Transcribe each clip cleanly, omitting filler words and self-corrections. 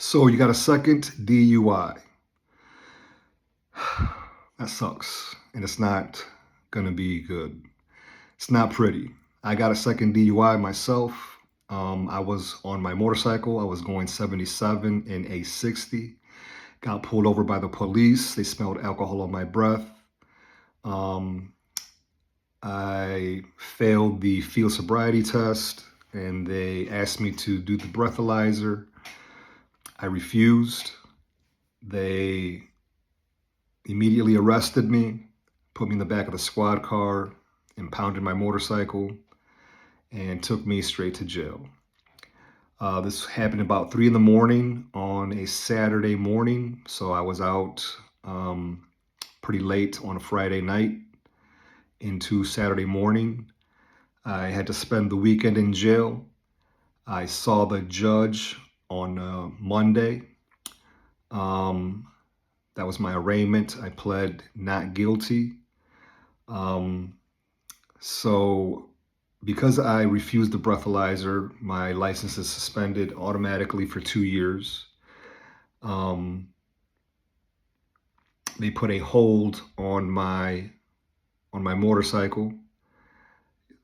So you got a second DUI. That sucks. And it's not going to be good. It's not pretty. I got a second DUI myself. I was on my motorcycle. I was going 77 in a 60. Got pulled over by the police. They smelled alcohol on my breath. Um, I failed the field sobriety test and they asked me to do the breathalyzer. I refused. They immediately arrested me, put me in the back of the squad car, impounded my motorcycle, and took me straight to jail. This happened about 3 in the morning on a Saturday morning, so I was out pretty late on a Friday night into Saturday morning. I had to spend the weekend in jail. I saw the judge on Monday. That was my arraignment. I pled not guilty. Um, so because I refused the breathalyzer, my license is suspended automatically for 2 years. They put a hold on my motorcycle,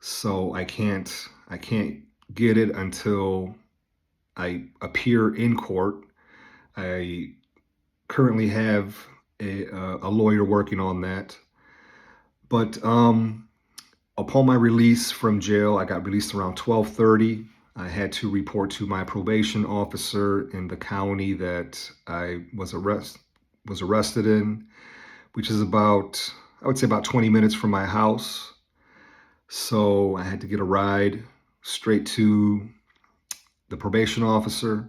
so I can't get it until I appear in court. I currently have a lawyer working on that. But upon my release from jail, I got released around 12:30. I had to report to my probation officer in the county that I was arrested in, which is about, I would say about 20 minutes from my house. So I had to get a ride straight to the probation officer.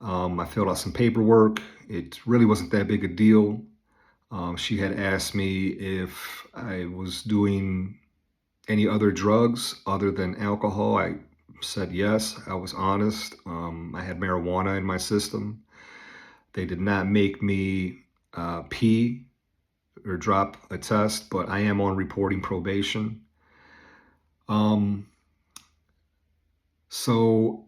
I filled out some paperwork. It really wasn't that big a deal. She had asked me if I was doing any other drugs other than alcohol. I said yes. I was honest. I had marijuana in my system. They did not make me pee or drop a test, but I am on reporting probation. So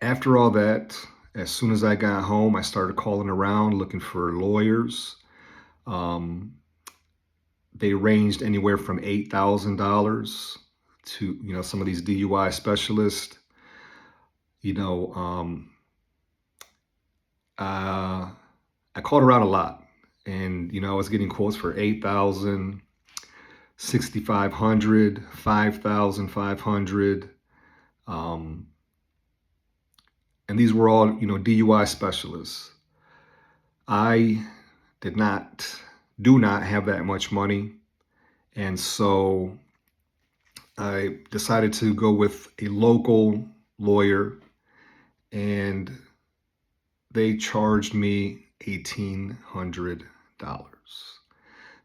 after all that, as soon as I got home, I started calling around looking for lawyers. They ranged anywhere from $8,000 to, some of these DUI specialists. You know, I called around a lot, and I was getting quotes for 8,000, 6,500, 5,500. And these were all, DUI specialists. I do not have that much money. And so I decided to go with a local lawyer, and they charged me $1,800.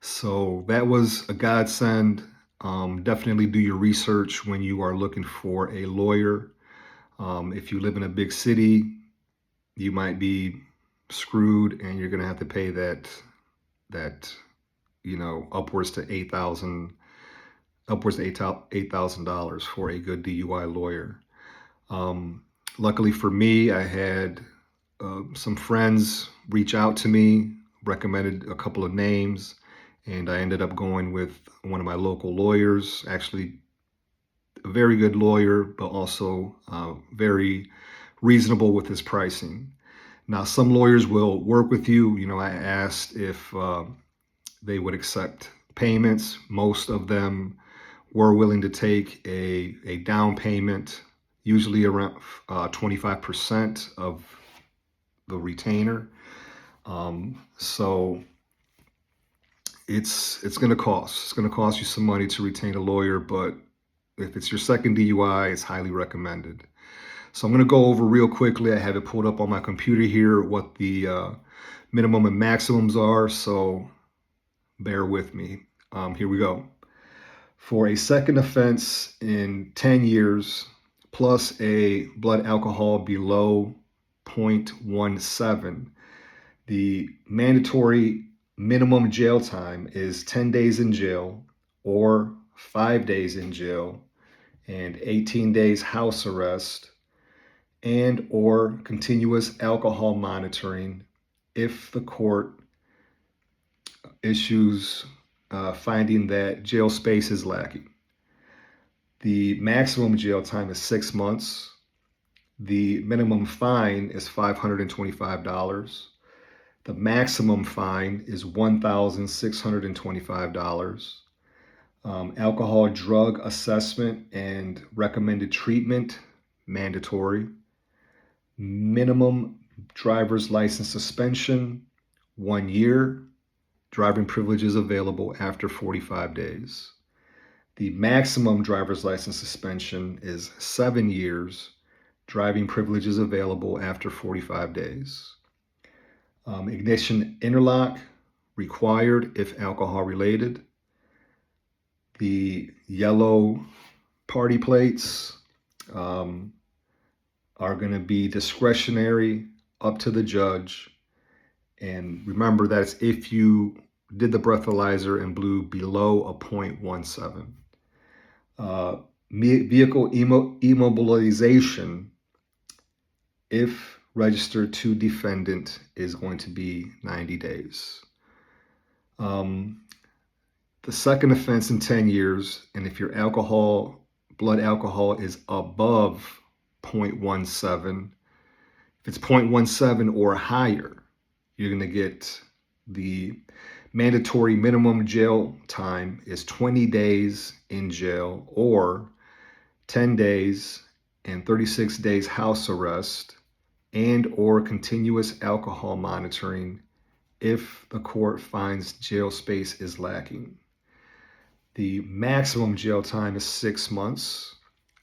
So that was a godsend. Definitely do your research when you are looking for a lawyer. If you live in a big city, you might be screwed, and you're going to have to pay that upwards to $8,000 for a good DUI lawyer. Luckily for me, I had some friends reach out to me, recommended a couple of names, and I ended up going with one of my local lawyers, actually a very good lawyer, but also very reasonable with his pricing. Now, some lawyers will work with you. I asked if they would accept payments. Most of them were willing to take a down payment, usually around 25% of the retainer. So it's going to cost. It's going to cost you some money to retain a lawyer, but if it's your second DUI, it's highly recommended. So I'm going to go over real quickly. I have it pulled up on my computer here, what the minimum and maximums are. So bear with me. Here we go. For a second offense in 10 years, plus a blood alcohol below 0.17, the mandatory minimum jail time is 10 days in jail or 5 days in jail and 18 days house arrest and or continuous alcohol monitoring if the court issues finding that jail space is lacking. The maximum jail time is 6 months. The minimum fine is $525. The maximum fine is $1,625. Alcohol drug assessment and recommended treatment, mandatory. Minimum driver's license suspension, 1 year. Driving privileges available after 45 days. The maximum driver's license suspension is 7 years. Driving privileges available after 45 days. Ignition interlock required if alcohol related. The yellow party plates are going to be discretionary, up to the judge. And remember, that's if you did the breathalyzer and blew below a 0.17. Vehicle immobilization, if registered to defendant, is going to be 90 days. The second offense in 10 years, and if your blood alcohol is above 0.17, if it's 0.17 or higher, you're going to get the mandatory minimum jail time is 20 days in jail or 10 days and 36 days house arrest and or continuous alcohol monitoring if the court finds jail space is lacking. The maximum jail time is 6 months.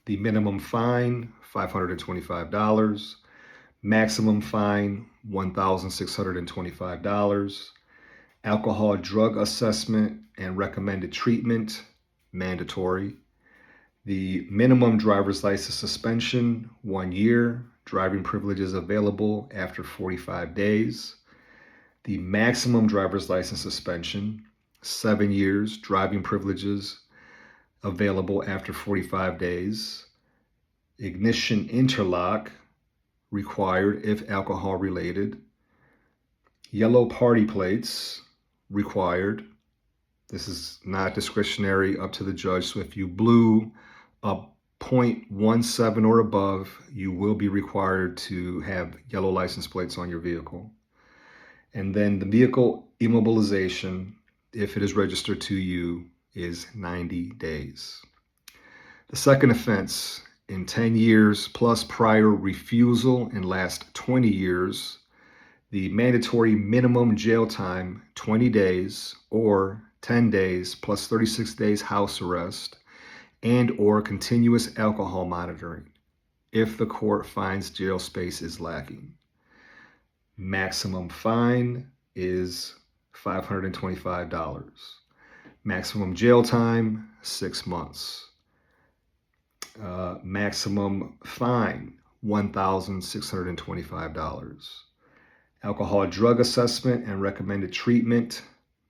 The minimum fine, $525. Maximum fine, $1,625. Alcohol drug assessment and recommended treatment, mandatory. The minimum driver's license suspension, 1 year. Driving privileges available after 45 days. The maximum driver's license suspension, 7 years. Driving privileges available after 45 days. Ignition interlock required if alcohol related. Yellow party plates required. This is not discretionary, up to the judge. So if you blew a 0.17 or above, you will be required to have yellow license plates on your vehicle. And then the vehicle immobilization, if it is registered to you, is 90 days. The second offense in 10 years plus prior refusal and last 20 years, the mandatory minimum jail time, 20 days or 10 days plus 36 days house arrest and or continuous alcohol monitoring if the court finds jail space is lacking. Maximum fine is $525. Maximum jail time, 6 months. Maximum fine, $1,625. Alcohol drug assessment and recommended treatment,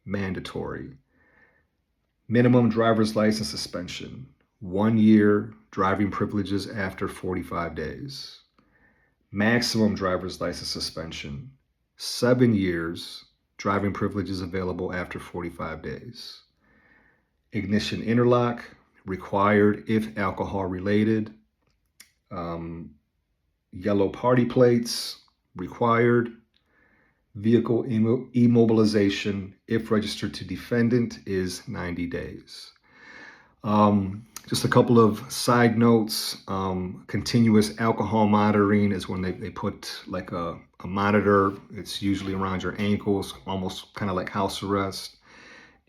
mandatory. Minimum driver's license suspension, 1 year. Driving privileges after 45 days. Maximum driver's license suspension, 7 years. Driving privileges available after 45 days. Ignition interlock required if alcohol related. Yellow party plates required. Vehicle immobilization, if registered to defendant, is 90 days. Just a couple of side notes. Continuous alcohol monitoring is when they put like a monitor. It's usually around your ankles, almost kind of like house arrest.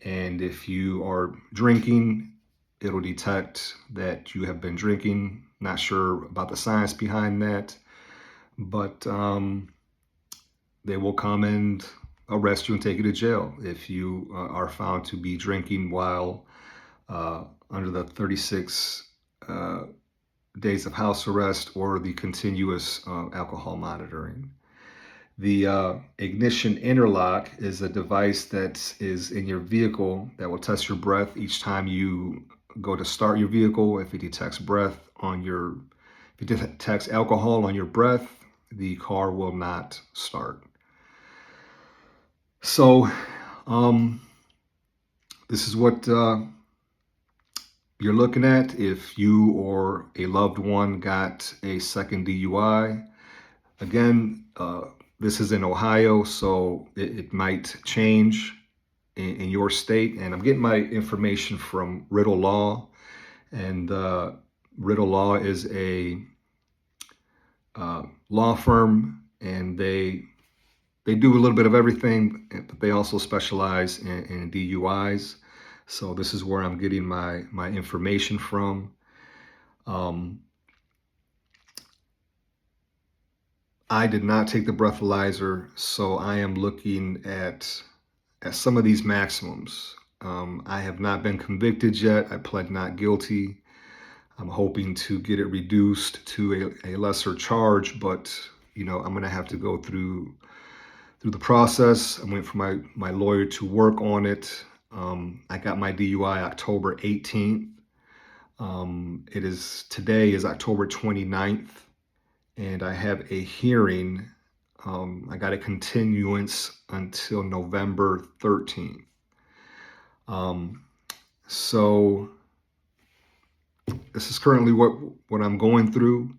And if you are drinking, it'll detect that you have been drinking. Not sure about the science behind that, but they will come and arrest you and take you to jail if you are found to be drinking while under the 36 days of house arrest or the continuous alcohol monitoring. The ignition interlock is a device that is in your vehicle that will test your breath each time you go to start your vehicle. If it detects breath on your If it detects alcohol on your breath, the car will not start. So, um, this is what you're looking at if you or a loved one got a second DUI. Again, this is in Ohio, so it might change in your state. And I'm getting my information from Riddle Law. And Riddle Law is a law firm, and they do a little bit of everything, but they also specialize in DUIs. So this is where I'm getting my information from. Um, I did not take the breathalyzer, so I am looking at some of these maximums. I have not been convicted yet. I pled not guilty. I'm hoping to get it reduced to a lesser charge, but I'm going to have to go through the process. I went for my lawyer to work on it. I got my DUI October 18th. Today is October 29th, and I have a hearing. I got a continuance until November 13th. So this is currently what I'm going through.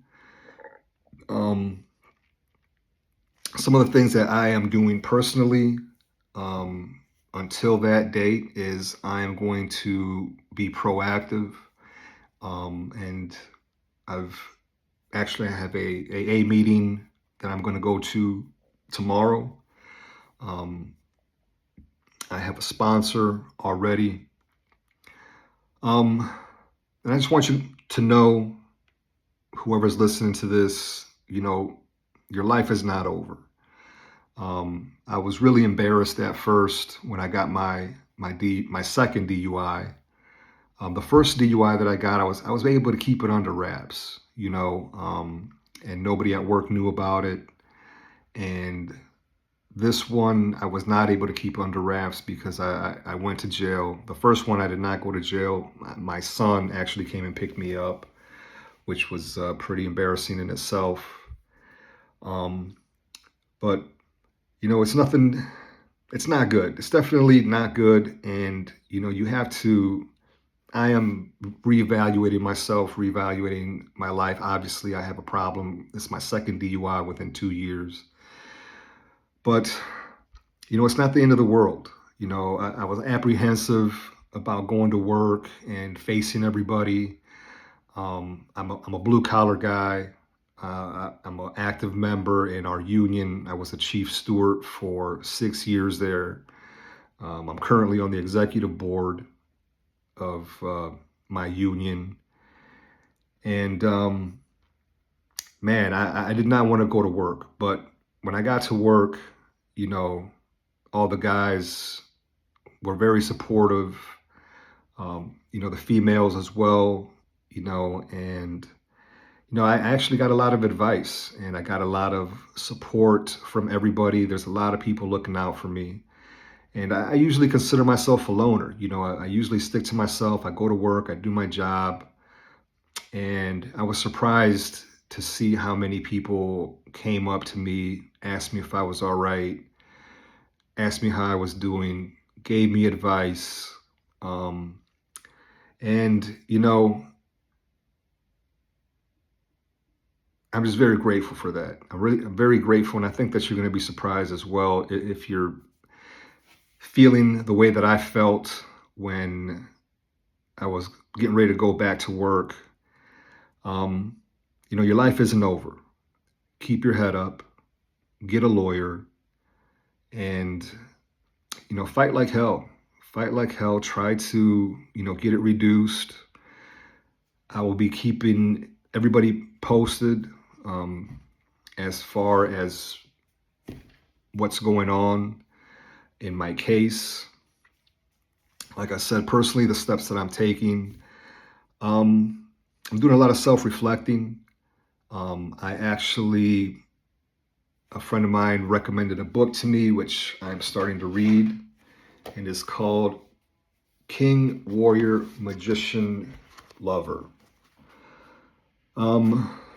Some of the things that I am doing personally until that date is I am going to be proactive. And I have a meeting that I'm going to go to tomorrow. I have a sponsor already. And I just want you to know, whoever's listening to this, your life is not over. I was really embarrassed at first when I got my second DUI. The first DUI that I got, I was able to keep it under wraps, and nobody at work knew about it. And this one, I was not able to keep under wraps because I went to jail. The first one, I did not go to jail. My son actually came and picked me up, which was pretty embarrassing in itself. But it's nothing. It's not good. It's definitely not good. And you have to. I am reevaluating myself, reevaluating my life. Obviously, I have a problem. It's my second DUI within 2 years. But, it's not the end of the world. I was apprehensive about going to work and facing everybody. I'm a blue collar guy. I'm an active member in our union. I was a chief steward for 6 years there. I'm currently on the executive board of my union. And man, I did not want to go to work. But when I got to work, all the guys were very supportive. The females as well, and I actually got a lot of advice, and I got a lot of support from everybody. There's a lot of people looking out for me. And I usually consider myself a loner. I usually stick to myself. I go to work, I do my job. And I was surprised to see how many people came up to me, asked me if I was all right, asked me how I was doing, gave me advice. And, I'm just very grateful for that. I'm very grateful. And I think that you're going to be surprised as well if you're feeling the way that I felt when I was getting ready to go back to work. Your life isn't over. Keep your head up, get a lawyer, and, fight like hell. Fight like hell. Try to, get it reduced. I will be keeping everybody posted as far as what's going on in my case. Like I said, personally, the steps that I'm taking, I'm doing a lot of self-reflecting. A friend of mine recommended a book to me, which I'm starting to read, and it's called King, Warrior, Magician, Lover.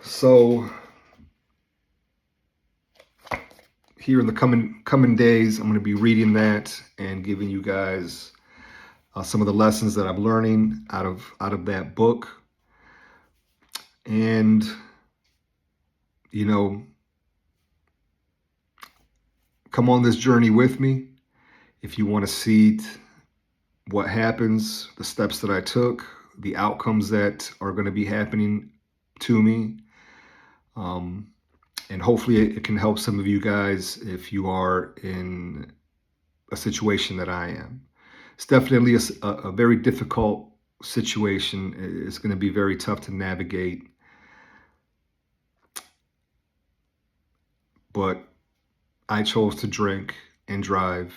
So here in the coming days, I'm going to be reading that and giving you guys some of the lessons that I'm learning out of that book. And you know, come on this journey with me if you want to see what happens, the steps that I took, the outcomes that are going to be happening to me. And hopefully it can help some of you guys if you are in a situation that I am. It's definitely a very difficult situation. It's going to be very tough to navigate, but I chose to drink and drive,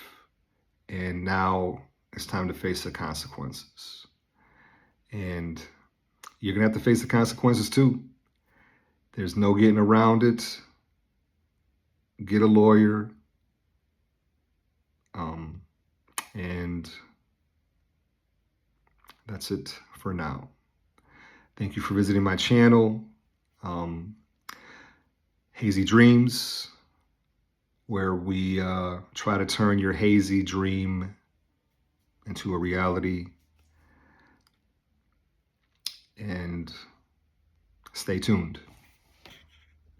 and now it's time to face the consequences. And you're going to have to face the consequences too. There's no getting around it. Get a lawyer. And that's it for now. Thank you for visiting my channel, Hazy Dreams, where we try to turn your hazy dream into a reality. And stay tuned.